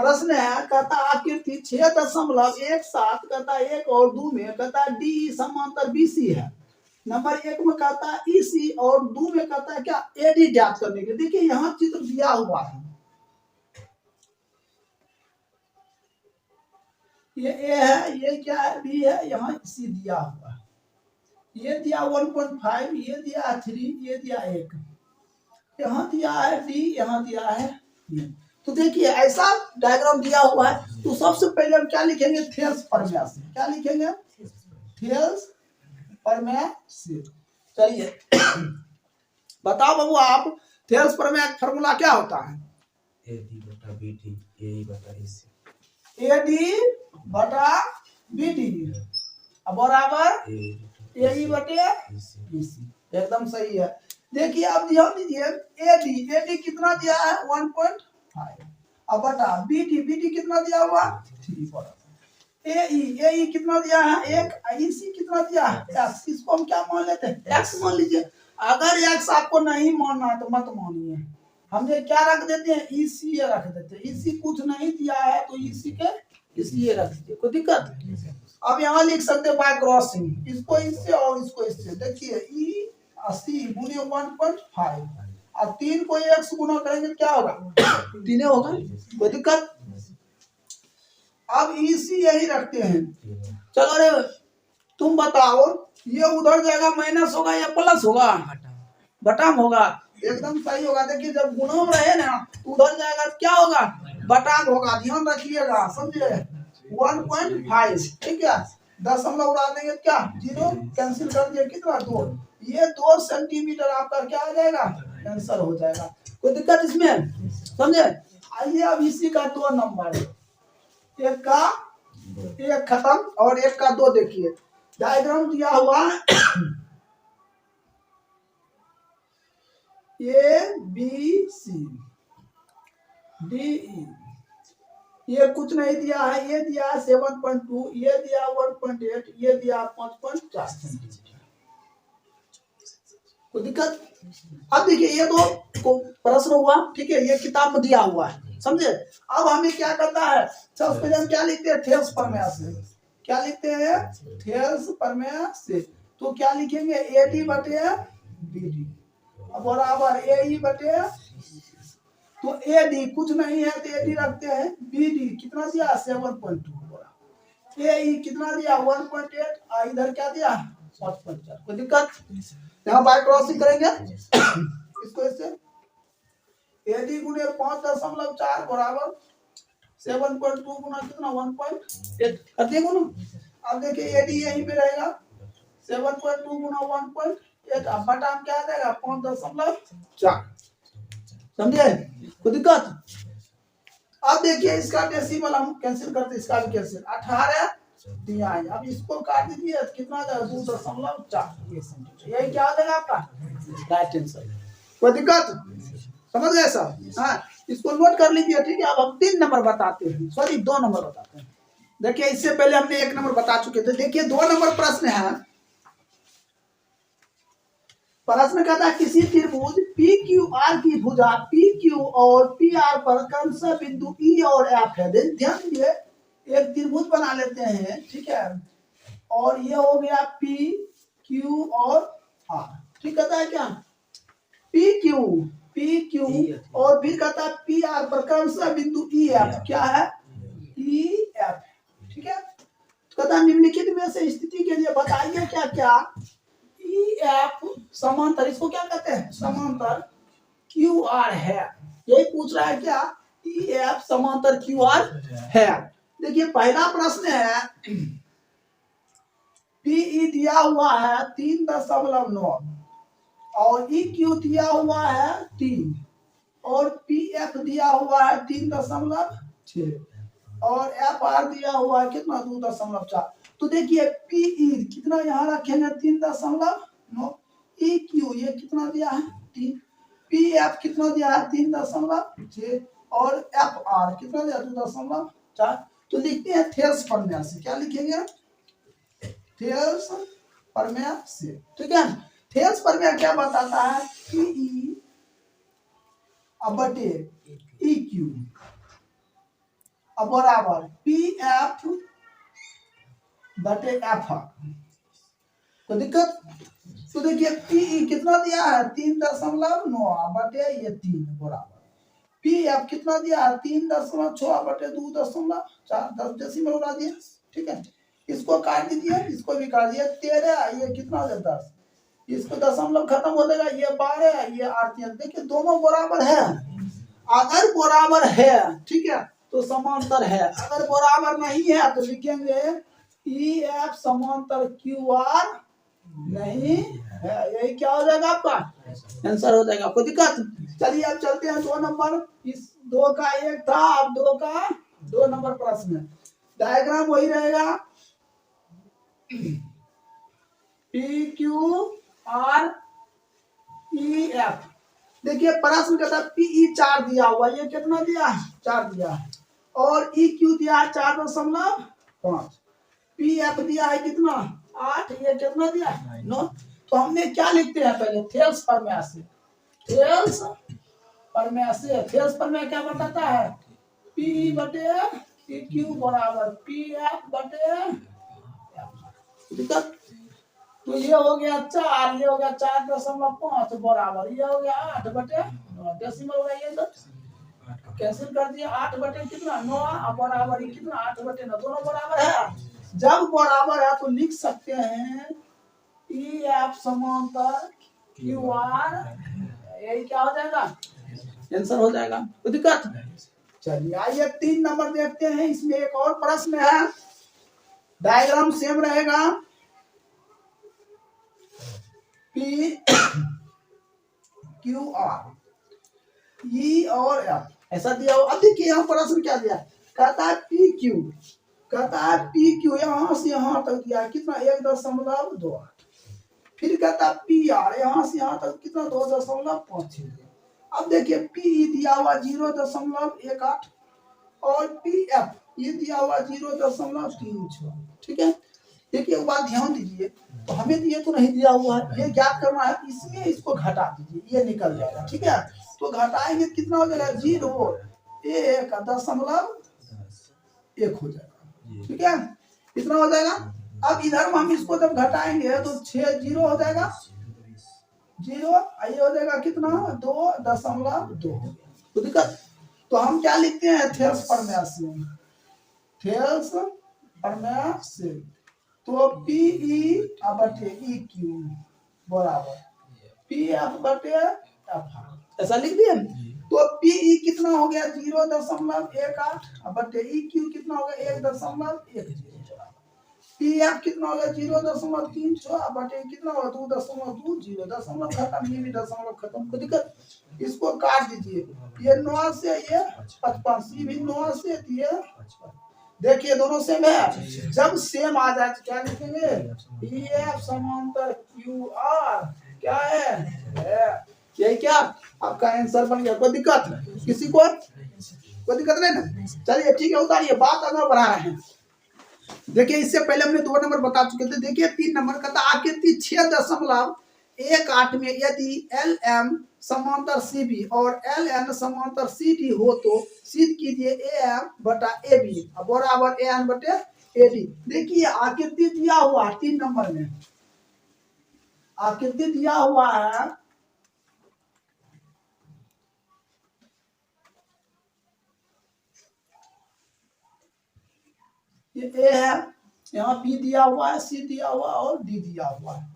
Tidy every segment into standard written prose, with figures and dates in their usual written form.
प्रश्न है, कहता आकृति 6.17 कहता 1 और 2 में कहता डी समांतर बीसी है। नंबर 1 में कहता ईसी और 2 में कहता है क्या एडी ज्ञात करने के। देखिए यहाँ चित्र दिया हुआ है, ये ए है, ये क्या है बी है, यहाँ सी दिया हुआ है, ये दिया 1.5, ये दिया 3, ये दिया 1, यहाँ दिया है डी, यहाँ दिया है बी। तो देखिए ऐसा डायग्राम दिया हुआ है, तो सबसे पहले हम क्या लिखेंगे, थेल्स प्रमेय से। क्या लिखेंगे, थेल्स प्रमेय से। चलिए बताओ बाबू आप, थेल्स प्रमेय का फॉर्मूला क्या होता है, एडी बटा बीडी एई बटा ईसी, एडी बटा बीडी बराबर एई बटे ईसी। एकदम सही है। देखिए अब ध्यान दीजिए, एडी कितना दिया है 1.5 अब बटा बीडी कितना दिया हुआ 3 बराबर एई कितना दिया है 1, ईसी कितना दिया है x। इसको हम क्या मान लेते हैं, x मान लीजिए। अगर x आपको नहीं मानना है तो मत मानिए, हम ये क्या रख देते हैं, ईसी रख देते हैं। ईसी कुछ नहीं दिया है तो ईसी के इसलिए रख दीजिए, कोई दिक्कत। अब यहाँ लिख सकते हैं बाय क्रॉसिंग, इसको इससे और इसको इससे। देखिए ई 80 गुने 1.5 और 3 को 1 से गुना करेंगे क्या होगा, 3 होगा, कोई दिक्कत। अब इसी यही रखते हैं। चलो रे तुम बताओ, ये उधर जाएगा माइनस होगा या प्लस होगा, बटाम होगा, एकदम सही होगा। देखिए जब गुणा में रहे ना उधर जाएगा तो क्या होगा, बटाम होगा, ध्यान रखिएगा, समझे। 1.5 ठीक है, दशमलव उड़ा देंगे क्या 0 कैंसिल कर दिए, कितना 2, ये 2 सेंटीमीटर आपका क्या आ जाएगा, कैंसिल हो जाएगा, कोई दिक्कत इसमें, समझे। आइए अब इसी का 2 नंबर, एक का 1 खत्म और 1 का 2। देखिए डायग्राम दिया हुआ ए बी सी डी ई, ये कुछ नहीं दिया है, ये दिया 7.2, ये दिया 1.8, ये दिया 5.4 सेंटीमीटर, कोई दिक्कत। अब देखिए ये दो प्रश्न हुआ, ठीक है, ये किताब में दिया हुआ है, समझे। अब हमें क्या करता है, सबसे पहले हम क्या लिखते हैं, थेल्स प्रमेय से। क्या लिखते हैं, थेल्स प्रमेय से। तो क्या लिखेंगे, एडी बटे बीडी बराबर एई बटे, तो एडी कुछ नहीं है तो एडी रखते हैं, बीडी कितना दिया 7.2, एई कितना दिया 1.8 और इधर क्या दिया 5.4, कोई दिक्कत। यहाँ बाय क्रॉसिंग करेंगे इसको इससे, एडी गुने 5.4 बराबर 7.2 गुना कितना 1.8 कर दिए गुना। अब देखिए एडी यहीं पे रहेगा, 7.2 गुना 1.8 अब बटा क्या आ जाएगा 5.4, समझे, कोई दिक्कत। अब देखिए इसका डेसिमल हम कैंसिल करते, इसका भी कैंसिल, 18 दिया है। अब इसको काट दीजिए कितना आ जाएगा 2.4, यही क्या आ जाएगा आपका राइट आंसर, कोई दिक्कत, समझ गए सब। हाँ इसको नोट कर लीजिए, ठीक है। अब हम 3 नंबर बताते हैं, सॉरी 2 नंबर बताते हैं। देखिए इससे पहले हमने 1 नंबर बता चुके थे। देखिए 2 नंबर प्रश्न है, प्रश्न कहता है किसी त्रिभुज पी क्यू आर की भुजा पी क्यू और पी आर पर क्रमशः बिंदु ई और एफ है। ध्यान दीजिए, एक त्रिभुज बना लेते हैं, ठीक है, और ये हो गया पी क्यू और आर, ठीक कहता है क्या, पी क्यू और फिर कहता है पी आर पर क्रमशः बिंदु ई एफ, क्या है ई एफ, ठीक है। तो कहता है निम्नलिखित में से स्थिति के लिए बताइए क्या क्या ई एफ समांतर, इसको क्या कहते हैं समांतर क्यू आर है, यही पूछ रहा है क्या, ई एफ समांतर क्यू आर है। देखिए पहला प्रश्न है, पीई दिया हुआ है 3.9 और ई क्यू दिया हुआ है 3 और पी एफ दिया हुआ है 3.6 और एफ आर दिया हुआ है कितना 2.4। तो देखिए पीई कितना यहाँ रखेंगे 3.9, ई क्यू ये कितना दिया है 3, पी एफ कितना दिया है 3.6 और एफ आर कितना दिया 2.4। तो लिखते हैं थेल्स प्रमेय से। क्या लिखेंगे, थेल्स प्रमेय से, ठीक है। थेल्स प्रमेय क्या बताता है, पीई बटे ई क्यू अब बराबर पी एफ बटे एफ। तो दिक्कत, तो देखिए पी कितना दिया है 3.9 बटे ये 3 बराबर पी एफ कितना दिया है 3.6 बटे 2.4, 10 डेसिमल उड़ा दिए। ठीक है, इसको काट दीजिए, इसको भी काट दिए, 13 ये कितना हो जाता है 10, इसको दशमलव खत्म हो जाएगा, ये 12 ये 8। देखिए दोनों बराबर है, अगर बराबर है ठीक है तो समांतर है, अगर बराबर नहीं है तो लिखेंगे ई एफ समांतर क्यू आर नहीं है। यही क्या हो जाएगा आपका आंसर हो जाएगा। कोई दिक्कत? चलिए अब चलते हैं 2 नंबर। इस 2 का 1 था, अब 2 का 2 नंबर प्रश्न। डायग्राम वही रहेगा, P Q R E F. देखिए प्रश्न कहता है पीई 4 दिया हुआ, ये कितना दिया है 4 दिया है, और ई क्यू दिया है 4.5, पी एफ दिया है कितना 8, ये कितना दिया है 9। तो हमने क्या लिखते हैं पहले थेल्स प्रमेय से, थेल्स प्रमेय से, थेल्स प्रमेय क्या बताता है पी बटे ई क्यू बराबर पी एफ बटे एफ। तो ये हो गया 4, ये हो गया 4.5 बराबर, ये हो गया 8 बटे 9 डेसिमल हो गया, ये कैंसिल कर दिया 8 बटे कितना 9 बराबर कितना 8 बटे 9, दोनों बराबर है। जब बराबर है तो लिख सकते हैं ई एफ समांतर क्यू आर, यही क्या हो जाएगा आंसर हो जाएगा। तो दिक्कत, चलिए आइए 3 नंबर देखते हैं। इसमें एक और प्रश्न है, डायग्राम सेम रहेगा, पी क्यू आर ई और एफ ऐसा दिया हो। अब देखिए यहाँ प्रश्न क्या दिया, कहता है पी क्यू, कहता है पी क्यू यहाँ से यहाँ तक दिया कितना 1.28, फिर कहता है पी आर यहाँ से यहाँ तक कितना 2.56। अब देखिए पी दिया हुआ 0.18 और पी एफ ये दिया हुआ 0.36। ठीक है, देखिए एक बात ध्यान दीजिए, तो हमें दिए तो नहीं दिया हुआ है, ये ज्ञात करना है, इसमें इसको घटा दीजिए, ये निकल जाएगा। ठीक है, तो घटाएंगे कितना हो जाएगा 0.1 हो जाएगा। ठीक है, कितना हो जाएगा। अब इधर में हम इसको जब घटाएंगे तो 6 0 हो जाएगा, 0 ये हो जाएगा कितना 2.2। तो दिक्कत, तो हम क्या लिखते हैं थेल्स प्रमेय से, थेल्स प्रमेय से, तो पी ई बटे ई क्यू बराबर पी एफ बटे एफ, ऐसा लिख दिए। तो पी ई कितना हो गया 0.18 बटे ई क्यू कितना हो गया 1.10, पी एफ कितना हो गया 0.36 बटे कितना होगा 2.20, दशमलव खत्म, ये भी दशमलव खत्म। कोई दिक्कत, इसको काट दीजिए, ये 9 से ये 55, ये भी 9 से ये, देखिए दोनों सेम है। जब सेम आ जाए तो क्या लिखेंगे ई एफ समांतर क्यू आर क्या है यही क्या आपका आंसर बन गया। कोई दिक्कत किसी को, कोई दिक्कत नहीं ना। चलिए ठीक है, उतारिए, बात अगर बढ़ा रहे हैं। देखिए इससे पहले हमने 2 नंबर बता चुके थे, देखिए 3 नंबर का था आकृति 6.18 में यदि एल एम समांतर सी बी और एल एन समांतर सी डी हो तो सिद्ध कीजिए ए एम बटा ए बी बराबर ए एन बटे ए डी। देखिए आकृति दिया हुआ 3 नंबर में, आकृति दिया हुआ है, ये ए है, यहाँ बी दिया हुआ है, सी दिया हुआ और डी दिया हुआ है,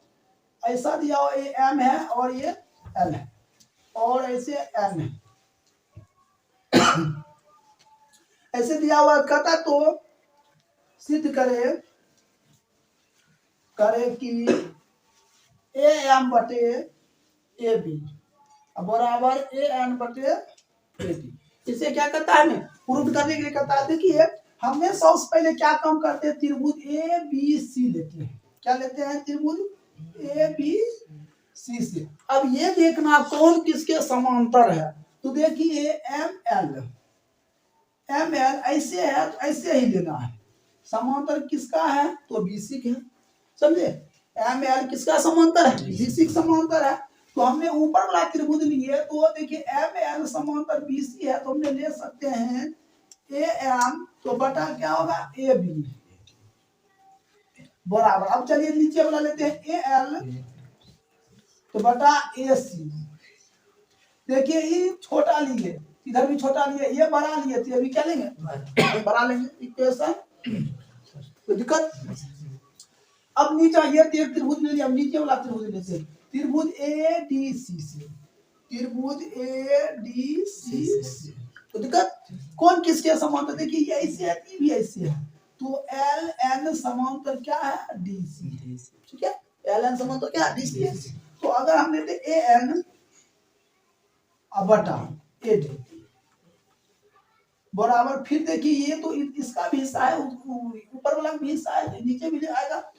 ऐसा दिया हुआ ये एम है और ये एल है और ऐसे एन है, ऐसे दिया हुआ कहता तो सिद्ध करे कि ए एम बटे ए बी बराबर ए एन बटे ए डी। इसे क्या करता है हमें प्रूव करने के लिए करता है। देखिए हमने सबसे पहले क्या काम करते हैं, त्रिभुज ए बी सी लेते हैं, क्या लेते हैं त्रिभुज ए बी सी से। अब ये देखना कौन किसके समांतर है, तो देखिए एम एल ऐसे है तो ऐसे ही लेना है, समांतर किसका है तो बीसी के, समझे। एम एल किसका समांतर है बीसी समांतर है, तो हमने ऊपर वाला त्रिभुज लिए, तो देखिए एम एल समांतर बीसी है, तो हमने ले सकते हैं ए एम तो बटा क्या होगा ए बी बराबर। अब चलिए नीचे वाला लेते हैं ए एल तो बटा ए सी। देखिए ये छोटा लिए, इधर भी छोटा लिए, ये बड़ा लिए, तो अभी क्या लेंगे बड़ा लेंगे इक्वेशन, कोई दिक्कत। अब नीचे ये त्रिभुज ले लिया, अब नीचे वाला त्रिभुज लेते हैं, त्रिभुज ए डी सी से, त्रिभुज ए डी सी से, तो दिक्कत कौन किसके समांतर, देखिए ये ऐसे है ये भी ऐसे है, तो एल एन समांतर क्या है डी सी, ठीक है, एल एन समांतर क्या डी सी है। तो अगर हम लेते ए एन बटा ए डी बराबर, फिर देखिए ये तो इसका भी हिस्सा है, ऊपर वाला भी हिस्सा है, नीचे भी आएगा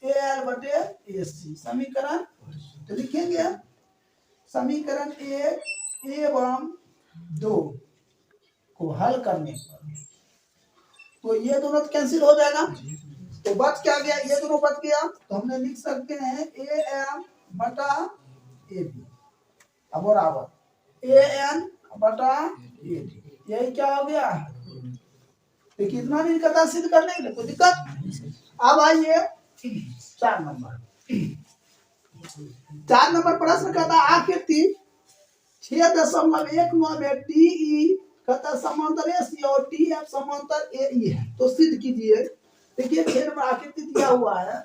ए एल बटे ए सी। समीकरण तो लिखेंगे समीकरण एक एवं दो को हल करने पर तो ये दोनों कैंसिल हो जाएगा, तो बच क्या गया, ये दोनों बच गया, तो हमने लिख सकते हैं ए एम बटा ए बी बराबर ए एन बटा ए डी, यही क्या हो गया, तो कितना भी कथा सिद्ध करने के लिए कोई दिक्कत। अब आइए 4 नंबर प्रश्न कहता आकृति 6.19 में डी कहता समांतर एसी और डी एफ समांतर ए ई है, तो सिद्ध कीजिए। देखिए 6 नंबर आकृति दिया हुआ है,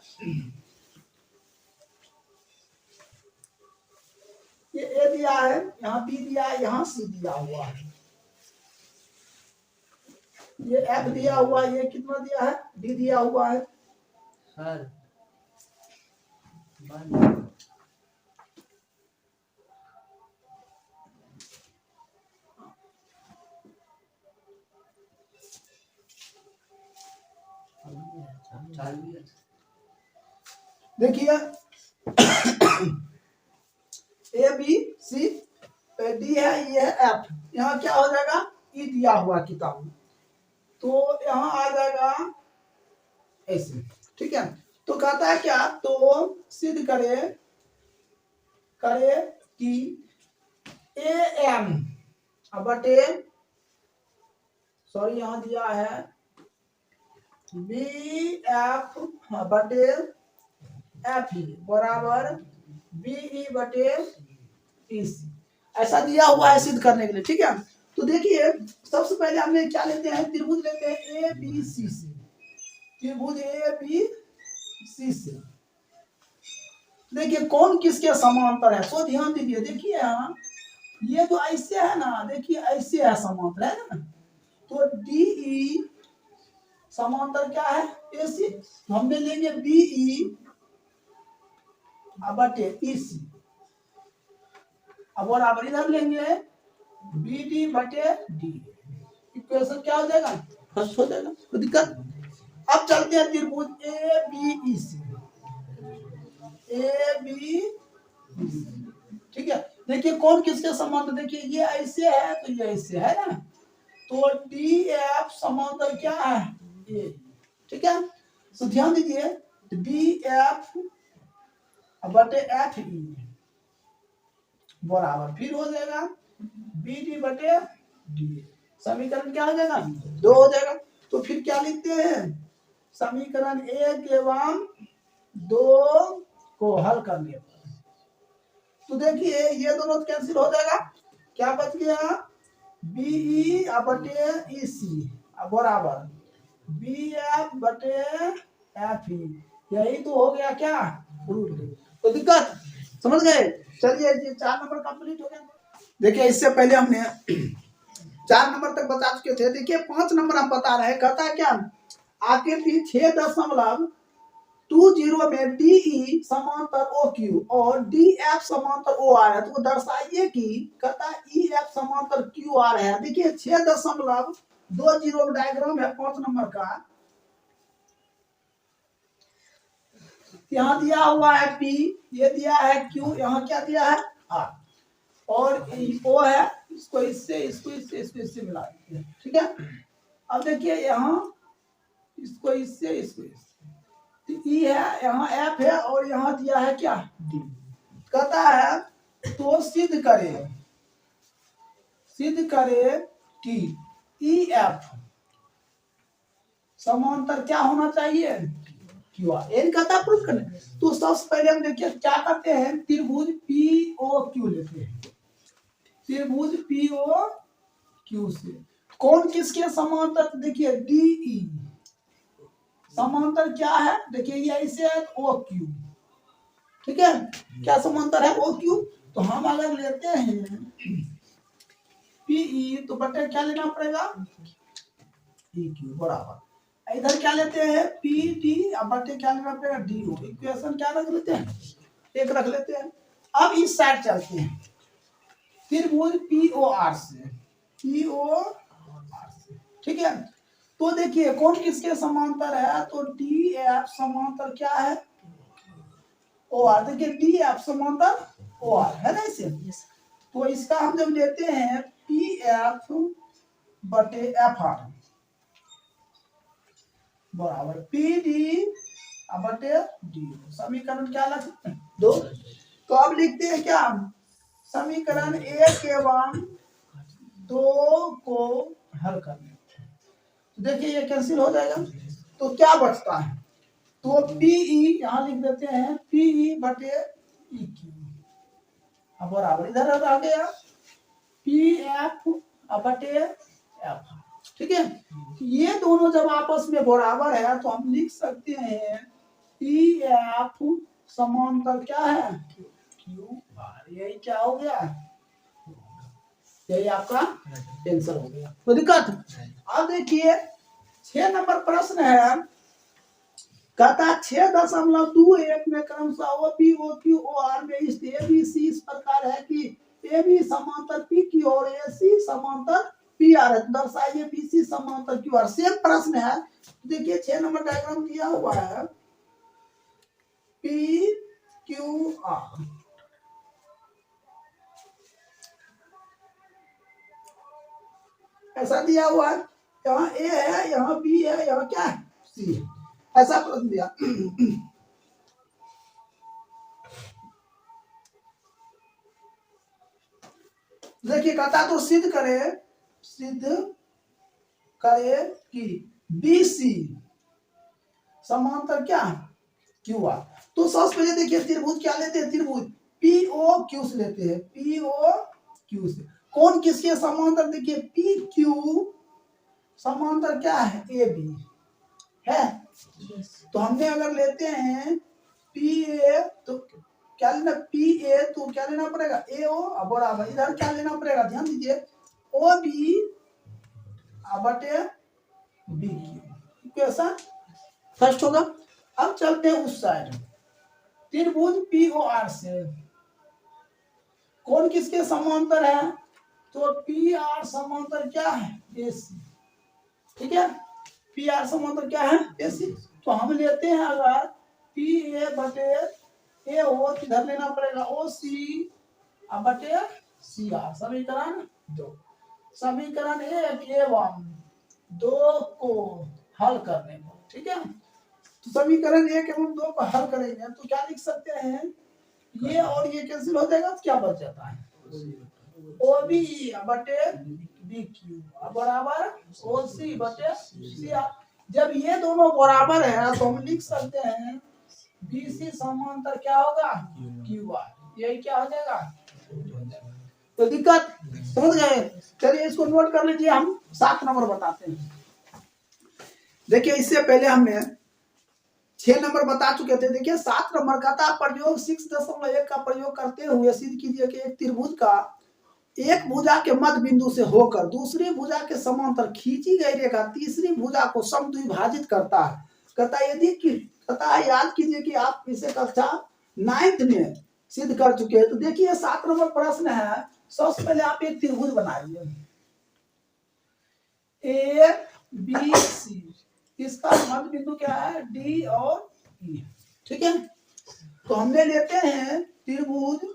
ये ए दिया है, यहाँ बी दिया है, यहाँ सी दिया हुआ है, ये एफ दिया हुआ है, ये कितना दिया है डी दिया हुआ है सर देखिए ए बी सी डी है, ये है एफ, यहाँ क्या हो जाएगा ई दिया हुआ किताब में, तो यहाँ आ जाएगा ऐसे, ठीक है। तो कहता है क्या, तो सिद्ध करे कि ए एम बटे, सॉरी यहाँ दिया है बी एफ बटे एफ ई बराबर बी ई बटे ई सी, ऐसा दिया हुआ है सिद्ध करने के लिए, ठीक है। तो देखिए सबसे पहले हमने क्या लेते हैं, त्रिभुज लेते हैं ए बी सी से, त्रिभुज ए बी सी से, देखिए कौन किसके समांतर है, तो ध्यान दीजिए। देखिए यहाँ ये जो ऐसे है ना, देखिए ऐसे है समांतर है ना, तो डी ई समांतर क्या है ए सी, तो हमने लेंगे बी ई बटे ई सी, अब बराबर इधर लेंगे बी डी बटे डी, इक्वेशन क्या हो जाएगा फर्स्ट हो जाएगा, कोई दिक्कत। अब चलते हैं त्रिभुज A B E C, A B ठीक है। देखिए कौन किसके समांतर, देखिए ये ऐसे है तो ये ऐसे है ना, तो डी एफ समांतर क्या है ए, ठीक है। तो ध्यान दीजिए डी एफ बटे एफ ई बराबर फिर हो जाएगा बी डी बटे डी, समीकरण क्या हो जाएगा 2 हो जाएगा। तो फिर क्या लिखते हैं, समीकरण 1 एवं 2 को हल करने पर, तो देखिए ये दोनों कैंसिल हो जाएगा, क्या बच गया बी बटे ई सी बराबर बी एफ बटे एफ ई, यही तो हो गया क्या रूट, तो दिक्कत समझ गए। चलिए ये 4 नंबर कंप्लीट हो गया। देखिए इससे पहले हमने 4 नंबर तक बता चुके थे, देखिए 5 नंबर हम बता रहे हैं, कहता है क्या आकृति 6.20 में डी ई समांतर ओ क्यू और डी एफ समांतर ओ आर है, तो दर्शाइए कि कहता है ई एफ समांतर क्यू आर है। देखिए 6.20 डायग्राम है 5 नंबर का, यहाँ दिया हुआ है P, ये दिया है Q, यहाँ क्या दिया है R, और O है, इसको इससे इसको इससे इसको इससे मिला दीजिए, ठीक है। अब देखिए यहाँ इसको इससे इसको इससे, तो E है, यहाँ F है, और यहाँ दिया है क्या D। कहता है तो सिद्ध करे कि E F समांतर क्या होना चाहिए, क्यू आर। ये कहता है प्रूफ करने। तो सबसे पहले हम देखिए क्या करते हैं, त्रिभुज पी ओ क्यू लेते हैं। त्रिभुज पी ओ क्यू से कौन किसके समांतर, देखिए डीई समांतर क्या है, देखिए ये ऐसे है ओ क्यू, ठीक है। क्या समांतर है, ओ क्यू। तो हम अगर लेते हैं पीई तो बटे क्या लेना पड़ेगा, ई क्यू बराबर, इधर क्या लेते हैं पी डी, अब बटे क्या लेना पड़ेगा डी ओ। इक्वेशन क्या रख लेते हैं, एक रख लेते हैं। अब इस साइड चलते हैं, त्रिभुज पी ओ आर से, पी ओ आर से, ठीक है। तो देखिए कौन किसके समांतर है, तो डी एफ समांतर क्या है, ओ आर। देखिए डी एफ समांतर ओ आर है ना इसे। तो इसका हम जब लेते हैं पी एफ बटे एफ आर बराबर पी डी बटे डी, समीकरण क्या लगता है, दो। तो अब लिखते हैं क्या, समीकरण एक एवं दो को हल करने। तो देखिए ये कैंसिल हो जाएगा, तो क्या बचता है, तो पीई यहाँ लिख देते हैं पीई बटे ई क्यू, अब बराबर इधर आ गया पी एफ बटे एफ, ठीक है। ये दोनों जब आपस में बराबर है तो हम लिख सकते हैं पी एफ समांतर क्या है, क्यू आर। यही क्या हो गया, यही आपका आंसर हो गया, कोई दिक्कत। अब देखिए 6 नंबर प्रश्न है, कहता 6.21 में क्रमशः O P O Q O R में इस ए बी सी इस प्रकार है कि ए बी समांतर पी क्यू और ए सी समांतर पी आर है। दर्शाइए बी सी समांतर क्यू आर। सेम प्रश्न है, देखिए 6 नंबर डायग्राम दिया हुआ है, पी क्यू आर, ऐसा दिया हुआ है, यहाँ ए है, यहाँ बी है, यहाँ क्या है सी है, ऐसा प्रश्न दिया। देखिए कहता तो सिद्ध करे कि बी सी समांतर क्या है क्यू आर। तो सबसे पहले देखिए त्रिभुज क्या लेते हैं, त्रिभुज पी ओ क्यू से लेते हैं, पी ओ क्यू से कौन किसके समांतर, देखिए पी क्यू समांतर क्या है ए बी है। तो हमने अगर लेते हैं पी ए तो क्या लेना, पी ए तो क्या लेना पड़ेगा ए ओ बराबर, इधर क्या लेना पड़ेगा, ध्यान दीजिए ओ बी बटे बी क्यू, इक्वेशन फर्स्ट होगा। अब चलते हैं उस साइड, त्रिभुज पी ओ आर से कौन किसके समांतर है, तो पी आर समांतर क्या है ए सी, ठीक है। पी आर समांतर क्या है ए सी। तो हम लेते हैं अगर पी ए बटे ए ओ, इधर लेना पड़ेगा ओ सी बटे सी आर। समीकरण 2, समीकरण 1 एवं 2 को हल करने पर, ठीक है। तो समीकरण 1 एवं 2 को हल करेंगे तो क्या लिख सकते हैं, ये और ये कैंसिल हो जाएगा, तो क्या बच जाता है ओ बी बटे बी क्यू बराबर ओ सी बटे सी आर। जब ये दोनों बराबर है तो हम लिख सकते हैं बी सी समांतर क्या होगा क्यू आर, यही क्या हो जाएगा। तो दिक्कत समझ गए, चलिए इसको नोट कर लीजिए। हम 7 नंबर बताते हैं। देखिए इससे पहले हमने 6 नंबर बता चुके थे, देखिए 7 नंबर का था प्रयोग 6.1 का प्रयोग करते हुए सिद्ध कीजिए कि एक त्रिभुज का एक भुजा के मध्य बिंदु से होकर दूसरी भुजा के समांतर खींची गई रेखा तीसरी भुजा को समद्विभाजित करता है। कहता है याद कीजिए कि आप इसे कक्षा 9th में सिद्ध कर चुके हैं। तो देखिए 7 नंबर प्रश्न है, सबसे पहले आप एक त्रिभुज बनाइए ए बी सी, इसका मध्य बिंदु क्या है डी और ई, ठीक है। तो हमने लेते हैं त्रिभुज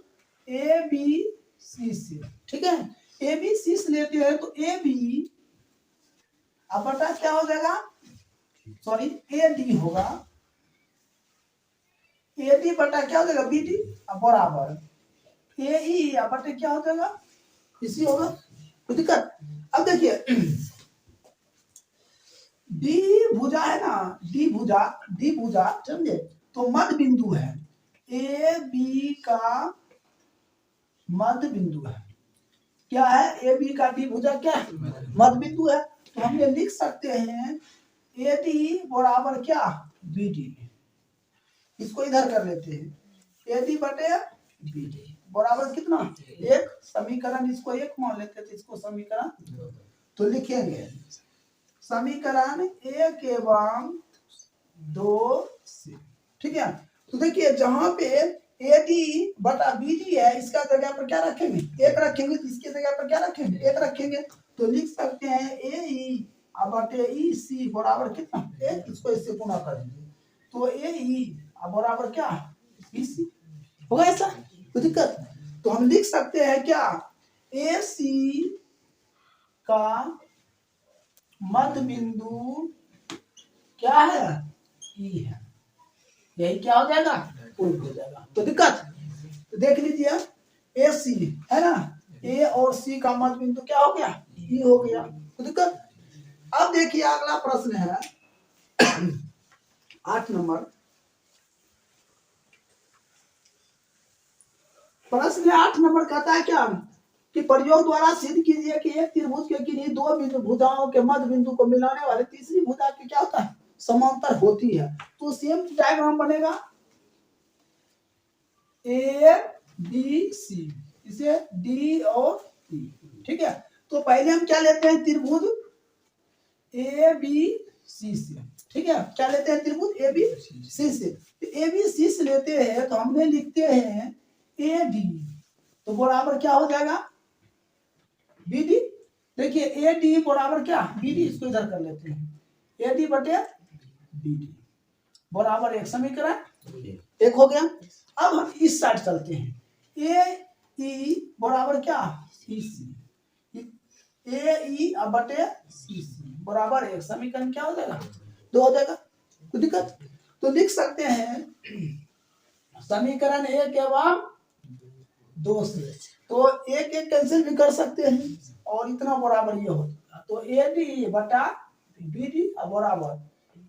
ए बी सी से, ठीक है। ए बी सी से लेते हैं तो ए बी अब बटा क्या हो जाएगा, सॉरी ए डी होगा, ए डी बटा क्या हो जाएगा बी डी बराबर ए ई बटे क्या हो जाएगा इसी होगा, कोई दिक्कत। अब देखिए डी भुजा है ना, डी भुजा समझे, तो मध्य बिंदु है, ए बी का मध्य बिंदु है। क्या है? ए बी का डी भुजा क्या है? मध्य बिंदु है। तो हम ये लिख सकते हैं ए डी बराबर क्या? B D. इसको इधर कर लेते हैं, ए डी बटे बी डी बराबर कितना? एक। समीकरण इसको एक मान लेते थे, इसको समीकरण तो लिखेंगे समीकरण एक एवं दो से। ठीक है, तो देखिए जहां पे ए डी बटा बी डी है, इसका जगह पर क्या रखेंगे? एक रखेंगे। तो इसके जगह पर क्या रखेंगे? एक रखेंगे। तो लिख सकते हैं ए ई बटे ई सी बराबर कितना? एक। इसको इससे गुणा कर दीजिए, तो ए ई बराबर क्या? बी सी होगा। ऐसा कोई दिक्कत? तो हम लिख सकते हैं क्या? ए सी का मध्य बिंदु क्या है? ई है। यही क्या हो जाएगा? पूर्ण हो जाएगा। तो दिक्कत? तो देख लीजिए, ए सी है ना, ए और सी का मध्य बिंदु क्या हो गया? ई हो गया। तो दिक्कत? अब देखिए अगला प्रश्न है 8 नंबर। प्रश्न 8 नंबर कहता है क्या कि प्रयोग द्वारा सिद्ध कीजिए कि एक त्रिभुज के किन्हीं दो बिंदु भुजाओं के मध्य बिंदु को मिलाने वाले तीसरी भुजा की क्या होता है? समांतर होती है। तो सेम डायग्राम बनेगा ए बी सी, इसे डी और ई। ठीक है, तो पहले हम क्या लेते हैं? त्रिभुज ए बी सी से। ठीक है, क्या लेते हैं? त्रिभुज ए बी सी से। ए बी सी से लेते हैं तो हमने लिखते हैं ए डी, तो बराबर क्या हो जाएगा? B D. देखिए ए डी बराबर क्या? B D. इसको इधर कर लेते हैं, ए डी बटे बी डी बराबर एक। समीकरण एक हो गया। अब हम इस साइड चलते हैं, ए ई बराबर क्या? ई सी। ए ई बटे सी सी बराबर एक। समीकरण क्या हो जाएगा? दो हो जाएगा। कोई दिक्कत? तो लिख सकते हैं समीकरण एक एवं दो से। तो एक एक कैंसिल भी कर सकते हैं और इतना बराबर ये हो जाएगा। तो ए डी बटा बी डी बराबर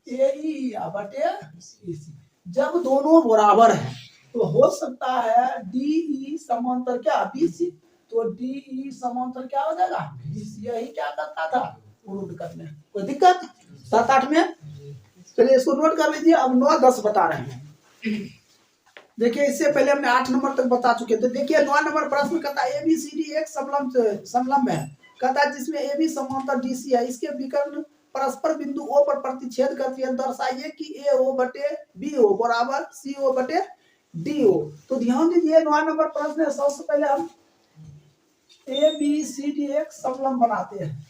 ए ई बटे सी सी। जब दोनों बराबर है तो हो सकता है डी ई समांतर क्या? B C. तो डी ई समांतर क्या हो जाएगा? B C. यही क्या करता था? प्रूव करने। कोई दिक्कत? 7-8 में। चलिए इसको नोट कर लीजिए। अब 9-10 बता रहे हैं। देखिए इससे पहले हमने 8 नंबर तक बता चुके। तो देखिए 9 नंबर प्रश्न कहता है ए बी सी डी एक समलंब है। कहता है जिसमें ए बी समांतर डी सी है, इसके विकर्ण परस्पर बिंदु ओ पर प्रतिच्छेद करती है। दर्शाइए कि ए ओ बटे बी ओ बराबर सी ओ बटे डी ओ। तो ध्यान दीजिए 9 नंबर प्रश्न है। सबसे पहले हम ए बी सी डी एक समलंब बनाते हैं।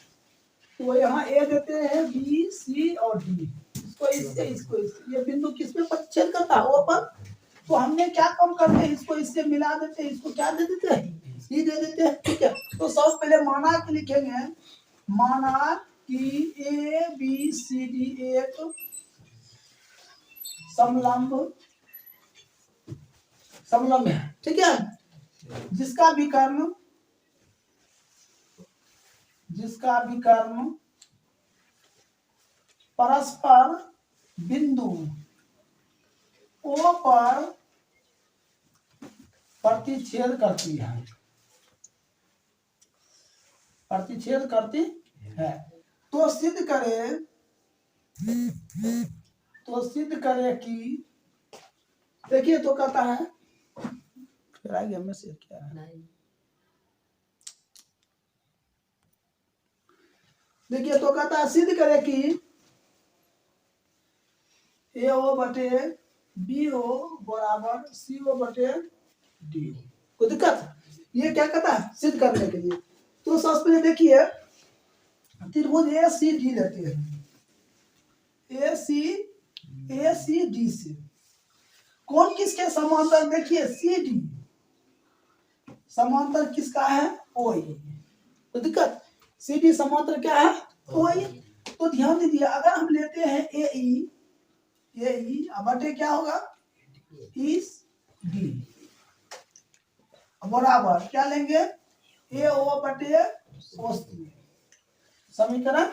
तो यहाँ ए देते हैं, बी सी और डी। इसको इससे ये बिंदु किस पे प्रतिच्छेद करता है? ओ पर। तो हमने क्या कम करते हैं? इसको इससे मिला देते हैं। इसको क्या दे देते हैं? सी दे देते हैं। ठीक है, तो सबसे पहले माना कि लिखेंगे, माना कि ए बी सी डी एक समलंब है। ठीक है, जिसका विकर्ण परस्पर बिंदु ओ पर प्रतिच्छेद करती है। तो सिद्ध करे कि, देखिए तो कहता है, फिर आगे हमें से क्या है? देखिए तो कहता है सिद्ध करे कि ए ओ बटे बी ओ बराबर सी ओ बटे डी ओ। कोई दिक्कत? ये क्या कहता है? सिद्ध करने के लिए। तो सबसे पहले देखिए त्रिभुज ए सी डी लेते हैं। ए सी डी से कौन किसके समांतर? देखिए सी डी समांतर किसका है? ओ ए। तो दिक्कत? सी डी समांतर क्या है? ओ ए। तो ध्यान दीजिए अगर हम लेते हैं ए ई बटे क्या होगा? इस डी बराबर क्या लेंगे? ए ओ बटे ओ सी। समीकरण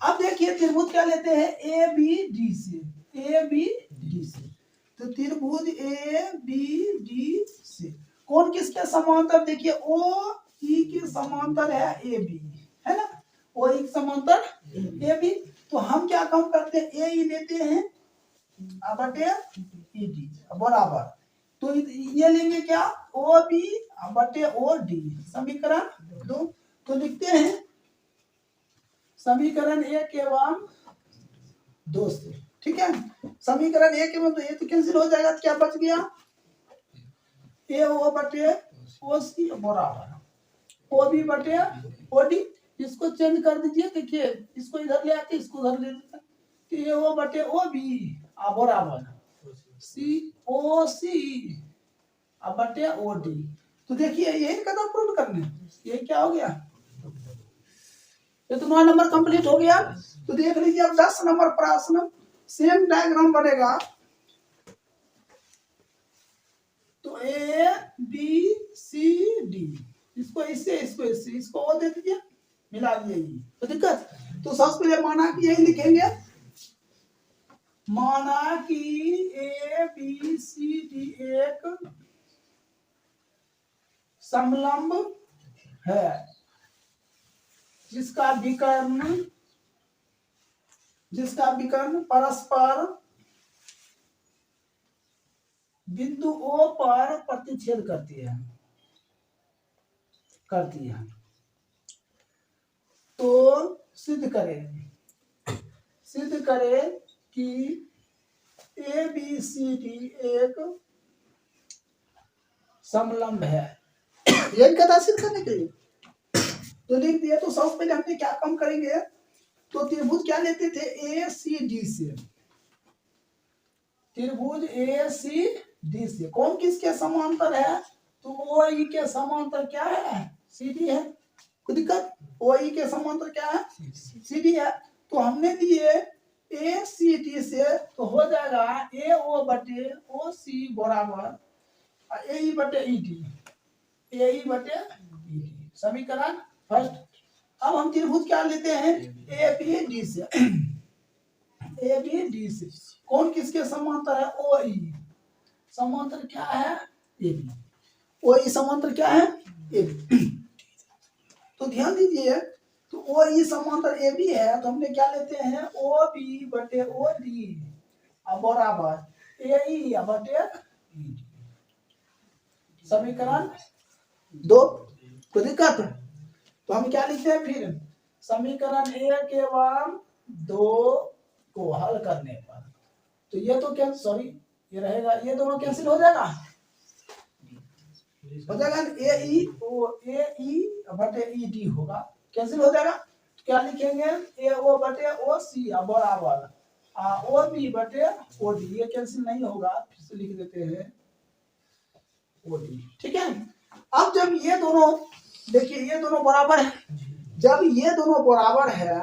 अब देखिए त्रिभुज क्या लेते हैं, ए बी डी से, ए बी डी से। तो त्रिभुज ए बी डी से कौन किसके समांतर, देखिए ओ ई के समांतर है ए बी, है ना, ओ ई के समांतर ए बी। तो हम क्या काम करते हैं, ए ई लेते हैं बटे ई डी बराबर, तो ये लेंगे क्या, ओ बी बटे ओ डी, समीकरण 2। तो लिखते हैं समीकरण 1 एवं 2 से, ठीक है। समीकरण 1 एवं 2 ये तो कैंसिल हो जाएगा, तो क्या बच गया, ए ओ बटे ओ सी बराबर ओ बी बटे ओ डी। इसको चेंज कर दीजिए, देखिए इसको इधर ले आते, इसको उधर ले देते, तो ए ओ बटे ओ बी बराबर सी ओ सी बटे ओ डी। तो देखिए यही कदम प्रूव करने, ये क्या हो गया, ये तो 9 नंबर कंप्लीट हो गया। तो देख लीजिए अब 10 नंबर प्रश्न सेम डायग्राम बनेगा। तो ए बी सी डी, इसको इससे इसको इससे, इसको वो दे दीजिए, मिला दिए, तो दिक्कत। तो सबसे पहले माना कि यही लिखेंगे, माना कि ए बी सी डी एक समलंब है जिसका विकर्ण परस्पर बिंदु O पर प्रतिच्छेद करती है। तो सिद्ध करें कि ए बी सी डी एक समलंब है, यही कथा सिद्ध करने के लिए तो लिख दिया। तो सबसे पहले हमने क्या काम करेंगे, तो त्रिभुज क्या लेते थे, ए सी डी से, त्रिभुज ए सी डी से कौन किसके समांतर है, तो ओ ई के समांतर क्या है, सी डी है, कोई दिक्कत, ओ ई के समांतर क्या है, सी डी है। तो हमने दिए ए सी डी से, तो हो जाएगा ए ओ बटे ओ सी बराबर ए ई बटे ई डी, ए ई बटे ई डी, समीकरण फर्स्ट। अब हम त्रिभुज क्या लेते हैं, ए बी डी से, ए बी डी से कौन किसके समांतर है, ओ ई समांतर क्या है, ए बी, ओ ई समांतर क्या है, ए बी। तो ध्यान दीजिए, तो ओ ई समांतर ए बी है, तो हमने क्या लेते हैं, ओ बी बटे ओ डी बराबर ए ई बटे ई डी, समीकरण 2। कोई दिक्कत, तो हम क्या लिखते हैं फिर, समीकरण 1 एवं 2 को हल करने पर, तो ये तो क्या, सॉरी ये रहेगा, ये दोनों कैंसिल हो जाएगा, ए ई बटे ई डी होगा, कैंसिल हो जाएगा। तो क्या लिखेंगे, ए ओ बटे ओ सी बराबर ओ बी बटे ओ डी, ये कैंसिल नहीं होगा, फिर से लिख देते हैं ओ डी, ठीक है। अब जब ये दोनों, देखिए ये दोनों बराबर है, जब ये दोनों बराबर है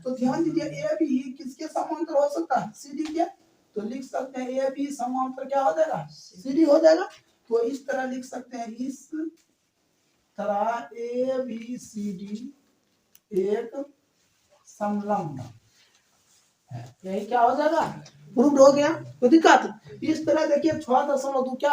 तो ध्यान दीजिए ए बी किसके समांतर हो सकता है, सी डी के, तो लिख सकते हैं ए बी समांतर क्या हो जाएगा, सी डी हो जाएगा। तो इस तरह लिख सकते हैं, इस तरह ए बी सी डी एक समलंब है, यही क्या हो जाएगा, प्रूव्ड हो गया। कोई दिक्कत, इस तरह देखिए 6.2 क्या